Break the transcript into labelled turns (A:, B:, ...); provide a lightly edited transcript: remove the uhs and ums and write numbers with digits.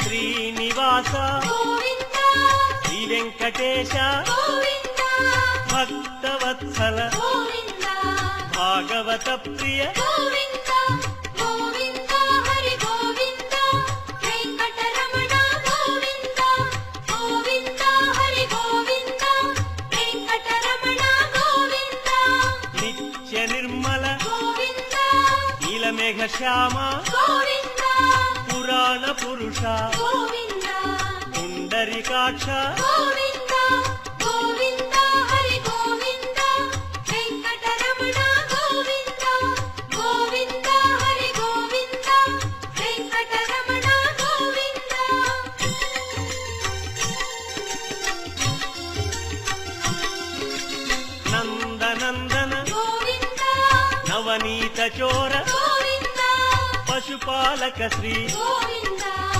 A: శ్రీనివాస శ్రీ వెంకటేశ భక్తవత్సల భాగవత ప్రియ నిత్య నిర్మల నీలమేఘ శ్యామ పురాణ పురుష పుండరీకాక్ష నందనందన నవనీత చోర పశుపాలక శ్రీ